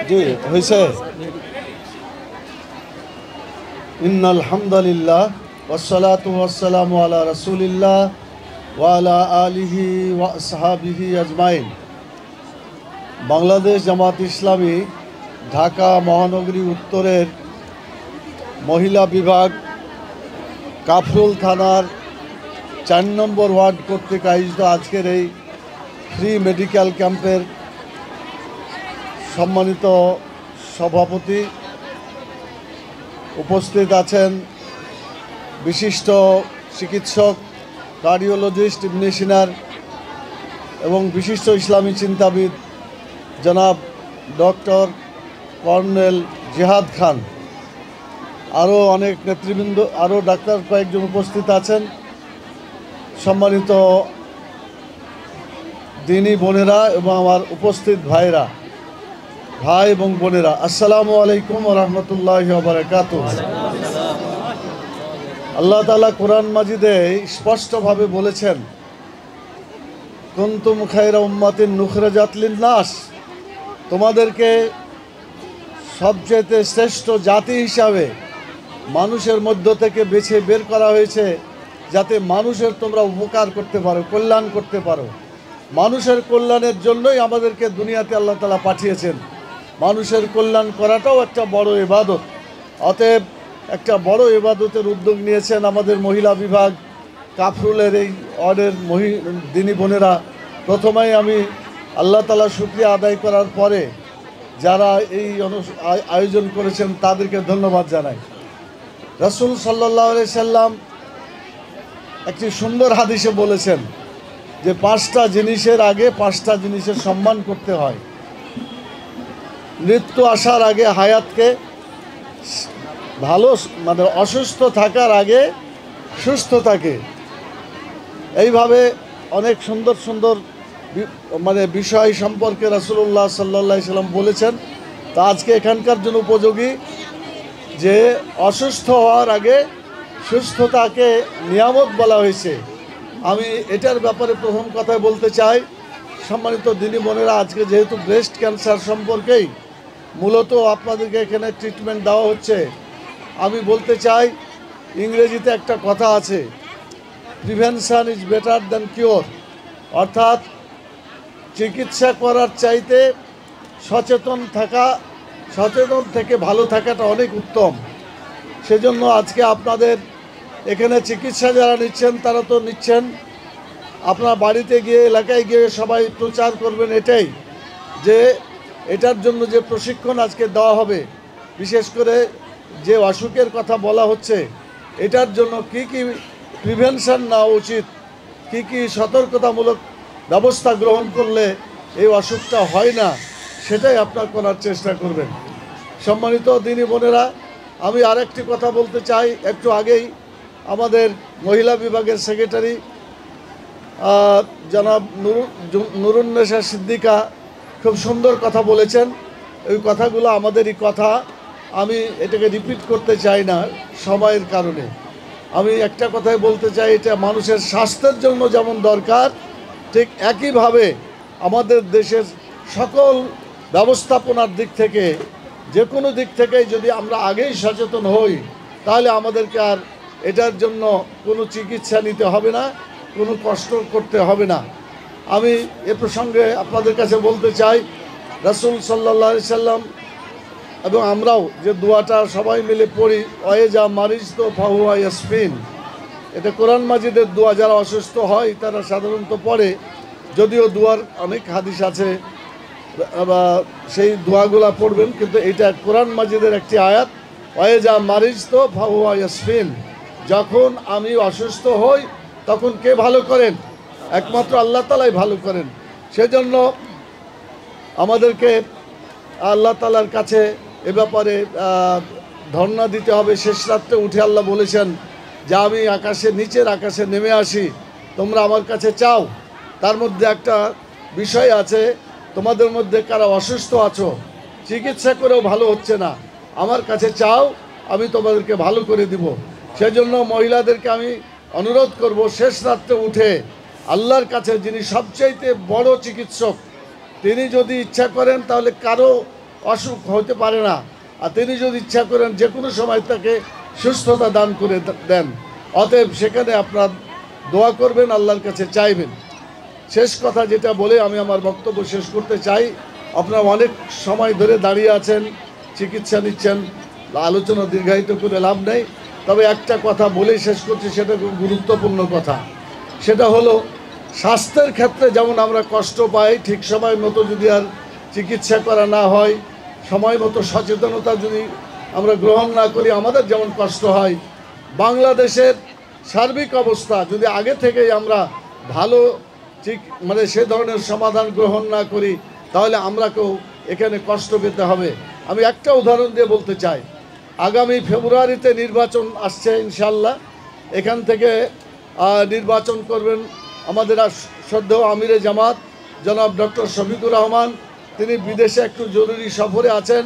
জি হয়েছে। ইন্নাল হামদুলিল্লাহ ওয়াসসালাতু ওয়াসসালামু আলা রাসূলিল্লাহ ওয়া আলা আলিহি ওয়া আসহাবিহি আজমাইন। বাংলাদেশ জামাত ইসলামী ঢাকা মহানগরী উত্তরের মহিলা বিভাগ কাফরুল থানার ৪ নম্বর ওয়ার্ড কর্তৃক আয়োজিত আজকের এই ফ্রি মেডিকেল ক্যাম্পের সম্মানিত সভাপতি, উপস্থিত আছেন বিশিষ্ট চিকিৎসক, কার্ডিওলজিস্ট, ইমনেশিনার এবং বিশিষ্ট ইসলামী চিন্তাবিদ জনাব ডক্টর কর্নেল জিহাদ খান, আরও অনেক নেতৃবৃন্দ, আরও ডাক্তার কয়েকজন উপস্থিত আছেন। সম্মানিত দিনী বোনেরা এবং আমার উপস্থিত ভাই এবং বোনেরা, আসসালামু আলাইকুম ওয়া রাহমাতুল্লাহি ওয়া বারাকাতুহু। আল্লাহ তাআলা কোরআন মাজিদে স্পষ্টভাবে বলেছেন, কুনতুম খায়রা উম্মাতিন নুখরাজাত লিন-নাস, তোমাদেরকে সবচেয়ে শ্রেষ্ঠ জাতি হিসাবে মানুষের মধ্য থেকে বেছে বের করা হয়েছে, যাতে মানুষের তোমরা উপকার করতে পারো, কল্যাণ করতে পারো। মানুষের কল্যাণের জন্যই আমাদেরকে দুনিয়াতে আল্লাহ তাআলা পাঠিয়েছেন। মানুষের কল্যাণ করাটাও একটা বড় ইবাদত। অতএব একটা বড় ইবাদতের উদ্যোগ নিয়েছেন আমাদের মহিলা বিভাগ কাফরুলের এই ওয়ার্ডের দিনী বোনেরা। প্রথমেই আমি আল্লাহ তাআলার শুকরিয়া আদায় করার পরে যারা এই আয়োজন করেছেন তাদেরকে ধন্যবাদ জানাই। রাসূল সাল্লাল্লাহু আলাইহি সাল্লাম একটি সুন্দর হাদিসে বলেছেন যে 5টা জিনিসের আগে 5টা জিনিসের সম্মান করতে হয়। মৃত্যু আসার আগে হায়াতকে, ভালো মানে অসুস্থ থাকার আগে সুস্থতাকে, এইভাবে অনেক সুন্দর সুন্দর মানে বিষয় সম্পর্কে রাসূলুল্লাহ সাল্লাল্লাহু আলাইহি সাল্লাম বলেছেন। তা আজকে এখানকার জন্য উপযোগী যে অসুস্থ হওয়ার আগে সুস্থতাকে নিয়ামত বলা হয়েছে। আমি এটার ব্যাপারে প্রথম কথায় বলতে চাই, সম্মানিত দিনী বোনেরা, আজকে যেহেতু ব্রেস্ট ক্যান্সার সম্পর্কেই মূলত আপনাদেরকে এখানে ট্রিটমেন্ট দেওয়া হচ্ছে, আমি বলতে চাই ইংরেজিতে একটা কথা আছে, prevention is better than cure, অর্থাৎ চিকিৎসা করার চাইতে সচেতন থেকে ভালো থাকাটা অনেক উত্তম। সেজন্য আজকে আপনাদের এখানে চিকিৎসা যারা নিচ্ছেন তারা তো নিচ্ছেন, আপনার বাড়িতে গিয়ে এলাকায় গিয়ে সবাই প্রচার করবেন এটাই, যে এটার জন্য যে প্রশিক্ষণ আজকে দেওয়া হবে, বিশেষ করে যে অসুখের কথা বলা হচ্ছে, এটার জন্য কি কি প্রিভেনশন নেওয়া উচিত, কি কি সতর্কতামূলক ব্যবস্থা গ্রহণ করলে এই অসুখটা হয় না, সেটাই আপনার করার চেষ্টা করবেন। সম্মানিত দিনী বোনেরা, আমি আরেকটি কথা বলতে চাই। একটু আগেই আমাদের মহিলা বিভাগের সেক্রেটারি জনাব নুরুন্নেসা সিদ্দিকা খুব সুন্দর কথা বলেছেন। ওই কথাগুলো আমাদেরই কথা, আমি এটাকে রিপিট করতে চাই না সময়ের কারণে। আমি একটা কথাই বলতে চাই, এটা মানুষের স্বাস্থ্যের জন্য যেমন দরকার, ঠিক একইভাবে আমাদের দেশের সকল ব্যবস্থাপনার দিক থেকে, যে কোনো দিক থেকেই যদি আমরা আগেই সচেতন হই, তাহলে আমাদেরকে আর এটার জন্য কোনো চিকিৎসা নিতে হবে না, কোনো কষ্ট করতে হবে না। আমি এ প্রসঙ্গে আপনাদের কাছে বলতে চাই, রাসূল সাল্লাল্লাহু আলাইহি সাল্লাম এবং আমরাও যে দোয়াটা সবাই মিলে পড়ি, ওয়াইজা মারিজ তো ফাহুয়া ইয়াসফিন, এটা কোরআন মাজিদের দোয়া। যারা অসুস্থ হয় তারা সাধারণত পড়ে, যদিও দোয়ার অনেক হাদিস আছে বা সেই দোয়াগুলা পড়বেন, কিন্তু এটা কোরআন মাজিদের একটি আয়াত, ওয়াইজা মারিজ তো ফাহুয়া ইয়াসফিন, যখন আমি অসুস্থ হই তখন কে ভালো করেন? একমাত্র আল্লাহ তাআলাই ভালো করেন। সেজন্য আমাদেরকে আল্লাহ তাআলার কাছে এ ব্যাপারে ধর্ণা দিতে হবে। শেষ রাত্রে উঠে আল্লাহ বলেছেন যে আমি নিচের আকাশে নেমে আসি, তোমরা আমার কাছে চাও। তার মধ্যে একটা বিষয় আছে, তোমাদের মধ্যে কারা অসুস্থ আছো, চিকিৎসা করেও ভালো হচ্ছে না, আমার কাছে চাও, আমি তোমাদেরকে ভালো করে দিব। সেজন্য মহিলাদেরকে আমি অনুরোধ করব, শেষ রাত্রে উঠে আল্লাহর কাছে, যিনি সবচাইতে বড় চিকিৎসক, তিনি যদি ইচ্ছা করেন তাহলে কারো অসুখ হতে পারে না, আর তিনি যদি ইচ্ছা করেন যে কোনো সময় তাকে সুস্থতা দান করে দেন। অতএব সেখানে আপনার দোয়া করবেন, আল্লাহর কাছে চাইবেন। শেষ কথা যেটা বলে আমি আমার বক্তব্য শেষ করতে চাই, আপনারা অনেক সময় ধরে দাঁড়িয়ে আছেন, চিকিৎসা নিচ্ছেন, আলোচনা দীর্ঘায়িত করে লাভ নেই। তবে একটা কথা বলেই শেষ করছি, সেটা খুব গুরুত্বপূর্ণ কথা। সেটা হলো, স্বাস্থ্যের ক্ষেত্রে যেমন আমরা কষ্ট পাই, ঠিক সময় মতো যদি আর চিকিৎসা করা না হয়, সময় মতো সচেতনতা যদি আমরা গ্রহণ না করি, আমাদের যেমন কষ্ট হয়, বাংলাদেশের সার্বিক অবস্থা যদি আগে থেকেই আমরা ভালো মানে সে ধরনের সমাধান গ্রহণ না করি, তাহলে আমরাকেও এখানে কষ্ট পেতে হবে। আমি একটা উদাহরণ দিয়ে বলতে চাই, আগামী ফেব্রুয়ারিতে নির্বাচন আসছে ইনশাল্লাহ। এখান থেকে নির্বাচন করবেন আমাদের শ্রদ্ধেয় আমিরে জামাত জনাব ডক্টর শফিকুর রহমান। তিনি বিদেশে একটু জরুরি সফরে আছেন,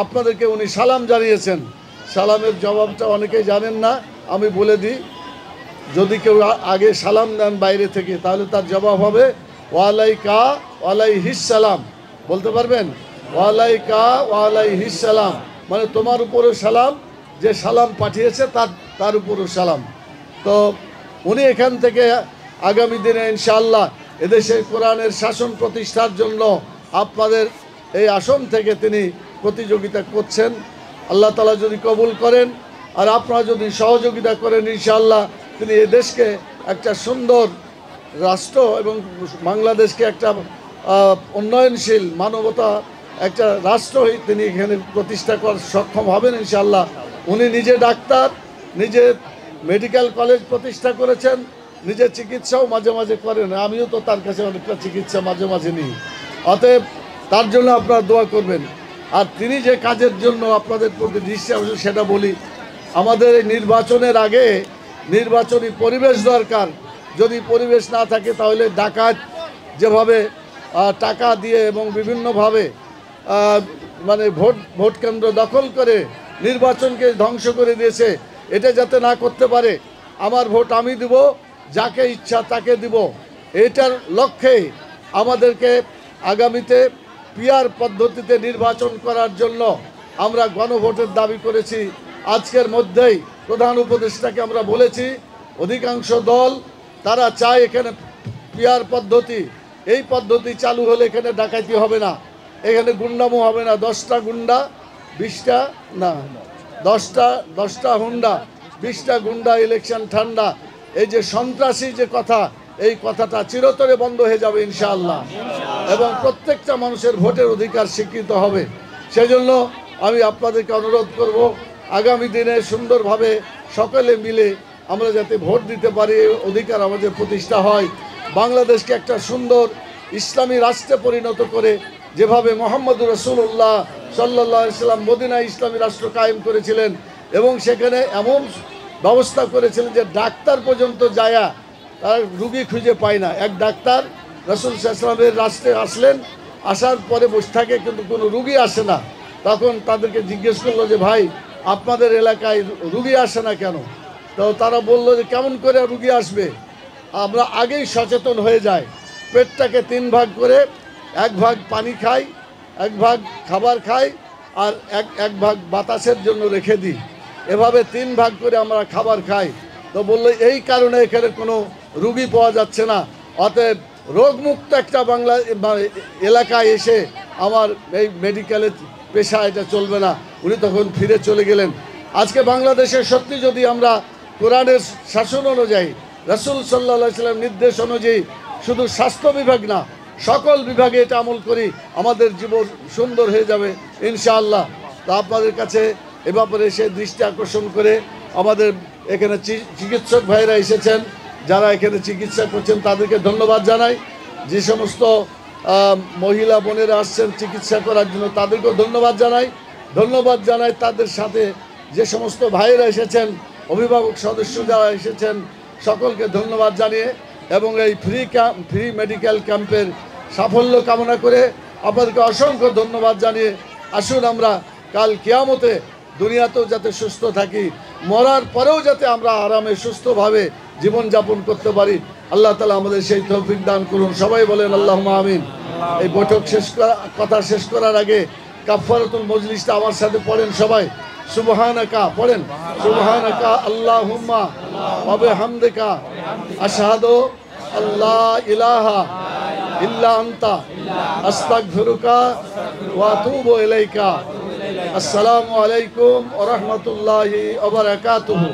আপনাদেরকে উনি সালাম জানিয়েছেন। সালামের জবাবটা অনেকেই জানেন না, আমি বলে দিই। যদি কেউ আগে সালাম দেন বাইরে থেকে, তাহলে তার জবাব হবে ওয়ালাইকা ওয়ালাইহিস সালাম। বলতে পারবেন? ওয়ালাইকা ওয়ালাইহিস সালাম, মানে তোমার উপরও সালাম, যে সালাম পাঠিয়েছে তার উপরও সালাম। তো উনি এখান থেকে আগামী দিনে ইনশাআল্লাহ এদেশে কোরআনের শাসন প্রতিষ্ঠার জন্য আপনাদের এই আসন থেকে তিনি প্রতিযোগিতা করছেন। আল্লাহ তাআলা যদি কবুল করেন আর আপনারা যদি সহযোগিতা করেন, ইনশাআল্লাহ তিনি এদেশকে একটা সুন্দর রাষ্ট্র এবং বাংলাদেশকে একটা উন্নয়নশীল মানবতা একটা রাষ্ট্র তিনি এখানে প্রতিষ্ঠা করার সক্ষম হবেন ইনশাআল্লাহ। উনি নিজে ডাক্তার, নিজে মেডিকেল কলেজ প্রতিষ্ঠা করেছেন, নিজে চিকিৎসাও মাঝে মাঝে করেন। আমিও তো তার কাছে অনেকটা চিকিৎসা মাঝে মাঝে নিই। অতএব তার জন্য আপনারা দোয়া করবেন। আর তিনি যে কাজের জন্য আপনাদের প্রতি দৃষ্টি আকর্ষণ, সেটা বলি, আমাদের এই নির্বাচনের আগে নির্বাচনী পরিবেশ দরকার। যদি পরিবেশ না থাকে, তাহলে ডাকাত যেভাবে টাকা দিয়ে এবং বিভিন্নভাবে মানে ভোট কেন্দ্র দখল করে নির্বাচনকে ধ্বংস করে দিয়েছে, এটা যাতে না করতে পারে। আমার ভোট আমি দিব, যাকে ইচ্ছা তাকে দিব, এটার লক্ষ্যে আমাদেরকে আগামীতে পিআর পদ্ধতিতে নির্বাচন করার জন্য আমরা গণভোটের দাবি করেছি। আজকের মধ্যেই প্রধান উপদেষ্টাকে আমরা বলেছি, অধিকাংশ দল তারা চায় এখানে পিআর পদ্ধতি, এই পদ্ধতি চালু হলে এখানে ডাকাতি হবে না, এখানে গুন্ডামো হবে না। 10টা গুন্ডা 20টা না 10টা হুন্ডা 20টা গুন্ডা, ইলেকশন ঠান্ডা, এই যে সন্ত্রাসী যে কথা, এই কথাটা চিরতরে বন্ধ হয়ে যাবে ইনশাআল্লাহ, এবং প্রত্যেকটা মানুষের ভোটের অধিকার স্বীকৃত হবে। সেজন্য আমি আপনাদেরকে অনুরোধ করব, আগামী দিনে সুন্দরভাবে সকলে মিলে আমরা যাতে ভোট দিতে পারি, অধিকার আমাদের প্রতিষ্ঠা হয়। বাংলাদেশকে একটা সুন্দর ইসলামী রাষ্ট্রে পরিণত করে, যেভাবে মুহাম্মদুর রাসূলুল্লাহ সাল্লাল্লাহু আলাইহি সাল্লাম মদিনায় ইসলামী রাষ্ট্র কায়েম করেছিলেন, এবং সেখানে এমন ব্যবস্থা করেছিলেন যে ডাক্তার পর্যন্ত যায়া তার রুগী খুঁজে পায় না। এক ডাক্তার রাসূল সাল্লাল্লাহু আলাইহি ওয়াসাল্লামের রাষ্ট্রে আসলেন, আসার পরে বসে থাকে, কিন্তু কোনো রুগী আসে না। তখন তাদেরকে জিজ্ঞেস করলো যে, ভাই আপনাদের এলাকায় রুগী আসে না কেন? তো তারা বললো যে, কেমন করে রুগী আসবে, আমরা আগেই সচেতন হয়ে যাই, পেটটাকে 3 ভাগ করে, 1 ভাগ পানি খাই, 1 ভাগ খাবার খাই, আর এক ভাগ বাতাসের জন্য রেখে দিই। এভাবে 3 ভাগ করে আমরা খাবার খাই। তো বললো এই কারণে এখানে কোনো রুগী পাওয়া যাচ্ছে না, অতএব রোগমুক্ত একটা বাংলা এলাকায় এসে আমার এই মেডিকেলের পেশা এটা চলবে না। উনি তখন ফিরে চলে গেলেন। আজকে বাংলাদেশের সত্যি যদি আমরা কোরআনের শাসন অনুযায়ী, রাসূল সাল্লাল্লাহু আলাইহি ওয়াসাল্লাম নির্দেশ অনুযায়ী শুধু স্বাস্থ্য বিভাগ না, সকল বিভাগে এটা আমল করি, আমাদের জীবন সুন্দর হয়ে যাবে ইনশাআল্লাহ। তা আপনাদের কাছে এ ব্যাপারে এসে দৃষ্টি আকর্ষণ করে, আমাদের এখানে চিকিৎসক ভাইরা এসেছেন, যারা এখানে চিকিৎসা করছেন তাদেরকে ধন্যবাদ জানাই। যে সমস্ত মহিলা বোনেরা আসছেন চিকিৎসা করার জন্য, তাদেরকেও ধন্যবাদ জানাই। তাদের সাথে যে সমস্ত ভাইয়েরা এসেছেন, অভিভাবক সদস্য যারা এসেছেন, সকলকে ধন্যবাদ জানিয়ে এবং এই ফ্রি মেডিকেল ক্যাম্পের সাফল্য কামনা করে আপনাদেরকে অসংখ্য ধন্যবাদ জানিয়ে, আসুন আমরা কাল কিয়ামতে দুনিয়াতেও যাতে সুস্থ থাকি মরার পরেও যাতে আমরা আরামে সুস্থভাবে জীবনযাপন করতে পারি, আল্লাহ তাআলা আমাদের সেই তৌফিক দান করুন। সবাই বলেন আল্লাহুম্মা আমিন। এই বৈঠক কথা শেষ করার আগে কাফারাতুল মজলিসটা আমার সাথে পড়েন সবাই। সুবহানাকা পড়েন, সুবহানাকা আল্লাহুম্মা ওয়া বিহামদিকা আশহাদু আল্লা ইলাহা ইল্লা আনতা আস্তাগফিরুকা ওয়া আতুবু ইলাইকা। আসসালামু আলাইকুম ওয়া রাহমাতুল্লাহি ওয়া বারাকাতুহু।